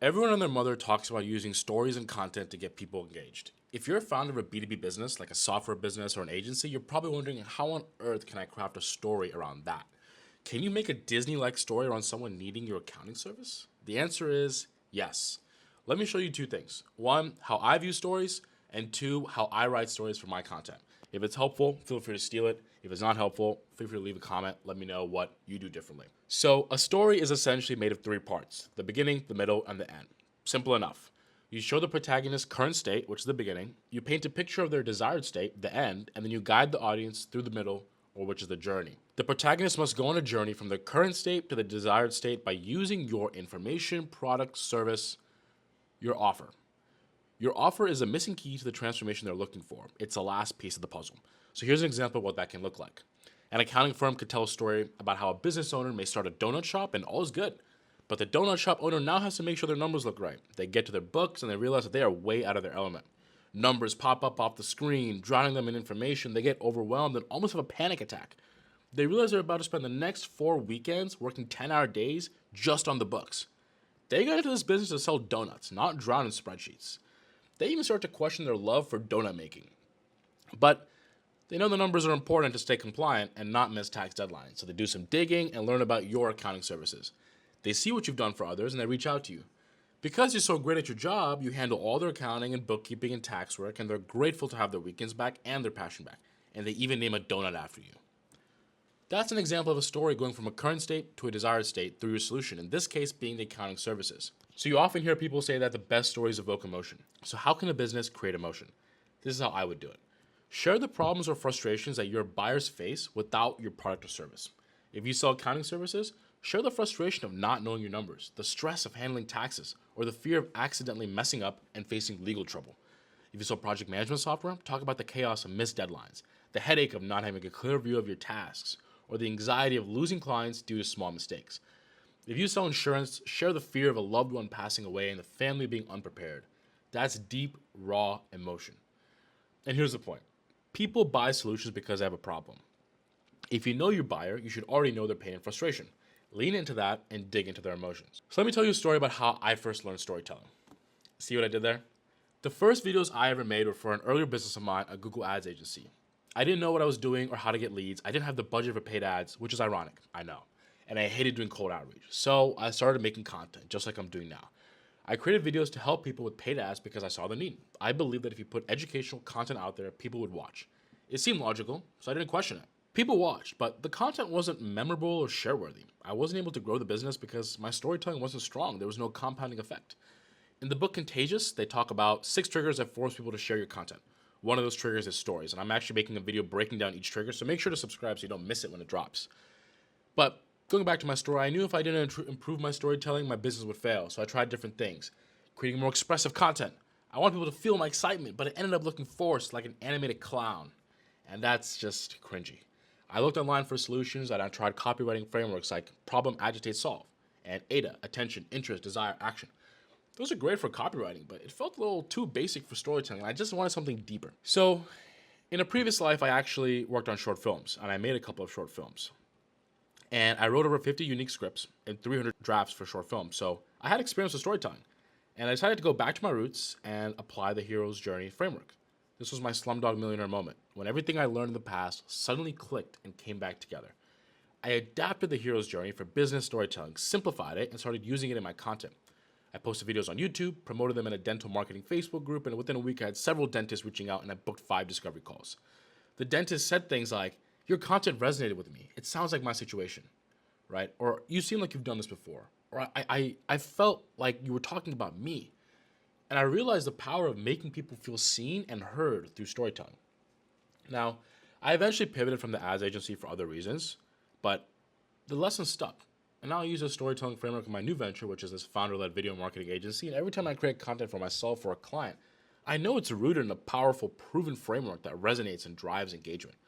Everyone and their mother talks about using stories and content to get people engaged. If you're a founder of a B2B business, like a software business or an agency, you're probably wondering how on earth can I craft a story around that? Can you make a Disney like story around someone needing your accounting service? The answer is yes. Let me show you two things. One, how I view stories, and two, how I write stories for my content. If it's helpful, feel free to steal it. If it's not helpful, feel free to leave a comment. Let me know what you do differently. So, a story is essentially made of three parts: the beginning, the middle, and the end. Simple enough. You show the protagonist's current state, which is the beginning, you paint a picture of their desired state, the end, and then you guide the audience through the middle, or which is the journey. The protagonist must go on a journey from the current state to the desired state by using your information, product, service, your offer. Your offer is a missing key to the transformation they're looking for. It's the last piece of the puzzle. So here's an example of what that can look like. An accounting firm could tell a story about how a business owner may start a donut shop and all is good. But the donut shop owner now has to make sure their numbers look right. They get to their books and they realize that they are way out of their element. Numbers pop up off the screen, drowning them in information. They get overwhelmed and almost have a panic attack. They realize they're about to spend the next 4 weekends working 10-hour days just on the books. They got into this business to sell donuts, not drown in spreadsheets. They even start to question their love for donut making. But they know the numbers are important to stay compliant and not miss tax deadlines, so they do some digging and learn about your accounting services. They see what you've done for others and they reach out to you. Because you're so great at your job, you handle all their accounting and bookkeeping and tax work, and they're grateful to have their weekends back and their passion back. And they even name a donut after you. That's an example of a story going from a current state to a desired state through your solution, in this case being the accounting services. So you often hear people say that the best stories evoke emotion. So how can a business create emotion? This is how I would do it. Share the problems or frustrations that your buyers face without your product or service. If you sell accounting services, share the frustration of not knowing your numbers, the stress of handling taxes, or the fear of accidentally messing up and facing legal trouble. If you sell project management software, talk about the chaos of missed deadlines, the headache of not having a clear view of your tasks, or the anxiety of losing clients due to small mistakes. If you sell insurance, share the fear of a loved one passing away and the family being unprepared. That's deep, raw emotion. And here's the point: people buy solutions because they have a problem. If you know your buyer, you should already know their pain and frustration. Lean into that and dig into their emotions. So let me tell you a story about how I first learned storytelling. See what I did there? The first videos I ever made were for an earlier business of mine, a Google Ads agency. I didn't know what I was doing or how to get leads. I didn't have the budget for paid ads, which is ironic, I know. And I hated doing cold outreach. So I started making content, just like I'm doing now. I created videos to help people with paid ads because I saw the need. I believed that if you put educational content out there, people would watch. It seemed logical, so I didn't question it. People watched, but the content wasn't memorable or share-worthy. I wasn't able to grow the business because my storytelling wasn't strong. There was no compounding effect. In the book Contagious, they talk about 6 triggers that force people to share your content. One of those triggers is stories, and I'm actually making a video breaking down each trigger, so make sure to subscribe so you don't miss it when it drops. But going back to my story, I knew if I didn't improve my storytelling, my business would fail, so I tried different things. Creating more expressive content. I want people to feel my excitement, but it ended up looking forced like an animated clown. And that's just cringy. I looked online for solutions and I tried copywriting frameworks like Problem, Agitate, Solve, and ADA, Attention, Interest, Desire, Action. Those are great for copywriting, but it felt a little too basic for storytelling. I just wanted something deeper. So, in a previous life, I actually worked on short films, and I made a couple of short films. And I wrote over 50 unique scripts and 300 drafts for short films. So, I had experience with storytelling. And I decided to go back to my roots and apply the hero's journey framework. This was my Slumdog Millionaire moment, when everything I learned in the past suddenly clicked and came back together. I adapted the hero's journey for business storytelling, simplified it, and started using it in my content. I posted videos on YouTube, promoted them in a dental marketing Facebook group, and within a week I had several dentists reaching out and I booked 5 discovery calls. The dentist said things like, "Your content resonated with me. It sounds like my situation," right? Or, "You seem like you've done this before." Or, I felt like you were talking about me. And I realized the power of making people feel seen and heard through storytelling. Now, I eventually pivoted from the ads agency for other reasons, but the lesson stuck. And now I use a storytelling framework in my new venture, which is this founder-led video marketing agency. And every time I create content for myself or a client, I know it's rooted in a powerful, proven framework that resonates and drives engagement.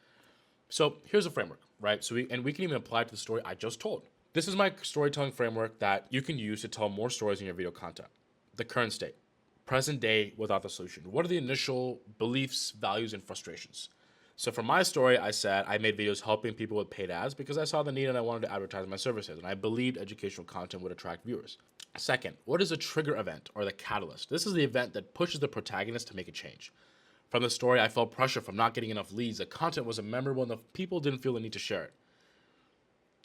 So here's a framework, right? We can even apply it to the story I just told. This is my storytelling framework that you can use to tell more stories in your video content. The current state, present day without the solution. What are the initial beliefs, values, and frustrations? So for my story, I said I made videos helping people with paid ads because I saw the need and I wanted to advertise my services, and I believed educational content would attract viewers. Second, what is a trigger event or the catalyst? This is the event that pushes the protagonist to make a change. From the story, I felt pressure from not getting enough leads. The content wasn't memorable enough. People didn't feel the need to share it.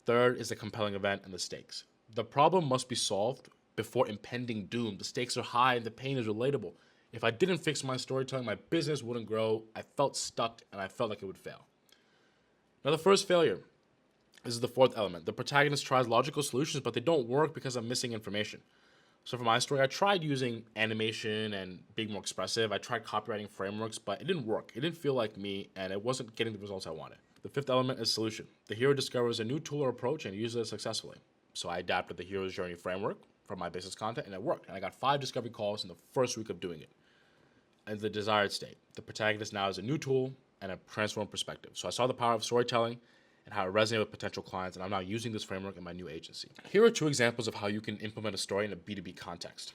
Third is the compelling event and the stakes. The problem must be solved before impending doom. The stakes are high and the pain is relatable. If I didn't fix my storytelling, my business wouldn't grow. I felt stuck and I felt like it would fail. Now, the first failure, this is the fourth element. The protagonist tries logical solutions, but they don't work because I'm missing information. So for my story, I tried using animation and being more expressive. I tried copywriting frameworks, but it didn't work. It didn't feel like me, and it wasn't getting the results I wanted. The fifth element is solution. The hero discovers a new tool or approach and uses it successfully. So I adapted the hero's journey framework for my business content, and it worked. And I got 5 discovery calls in the first week of doing it. And the desired state. The protagonist now has a new tool and a transformed perspective. So I saw the power of storytelling and how it resonated with potential clients, and I'm now using this framework in my new agency. Here are 2 examples of how you can implement a story in a B2B context.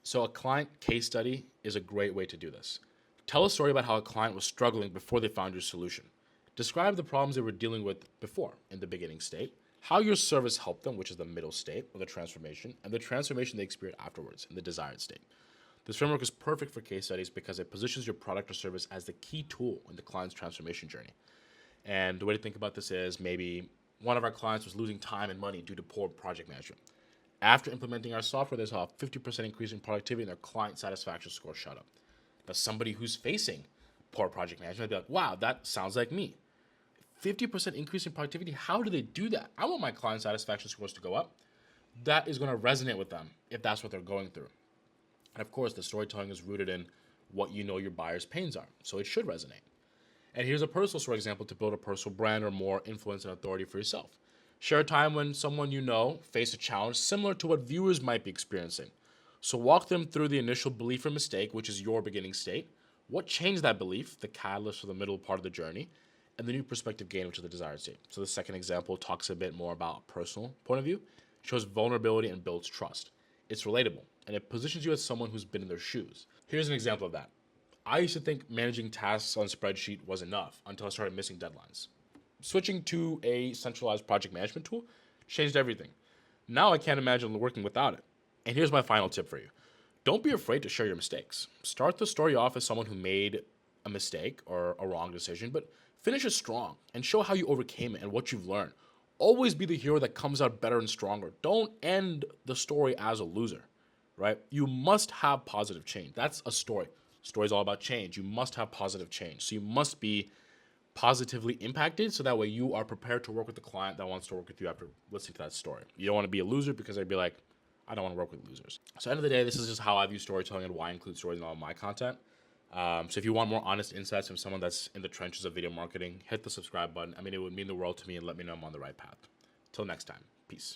So a client case study is a great way to do this. Tell a story about how a client was struggling before they found your solution. Describe the problems they were dealing with before in the beginning state, how your service helped them, which is the middle state or the transformation, and the transformation they experienced afterwards in the desired state. This framework is perfect for case studies because it positions your product or service as the key tool in the client's transformation journey. And the way to think about this is maybe one of our clients was losing time and money due to poor project management. After implementing our software, they saw a 50% increase in productivity and their client satisfaction score shot up. Now, somebody who's facing poor project management would be like, wow, that sounds like me. 50% increase in productivity, how do they do that? I want my client satisfaction scores to go up. That is going to resonate with them if that's what they're going through. And of course, the storytelling is rooted in what you know your buyer's pains are, so it should resonate. And here's a personal story example to build a personal brand or more influence and authority for yourself. Share a time when someone you know faced a challenge similar to what viewers might be experiencing. So walk them through the initial belief or mistake, which is your beginning state. What changed that belief, the catalyst for the middle part of the journey, and the new perspective gain, which is the desired state. So the second example talks a bit more about a personal point of view, shows vulnerability and builds trust. It's relatable, and it positions you as someone who's been in their shoes. Here's an example of that. I used to think managing tasks on a spreadsheet was enough until I started missing deadlines. Switching to a centralized project management tool changed everything. Now I can't imagine working without it. And here's my final tip for you. Don't be afraid to share your mistakes. Start the story off as someone who made a mistake or a wrong decision, but finish it strong and show how you overcame it and what you've learned. Always be the hero that comes out better and stronger. Don't end the story as a loser, right? You must have positive change. That's a story. Story is all about change. You must have positive change. So you must be positively impacted so that way you are prepared to work with the client that wants to work with you after listening to that story. You don't want to be a loser because they'd be like, I don't want to work with losers. So at the end of the day, this is just how I view storytelling and why I include stories in all of my content. So if you want more honest insights from someone that's in the trenches of video marketing, hit the subscribe button. I mean, it would mean the world to me and let me know I'm on the right path. Till next time, peace.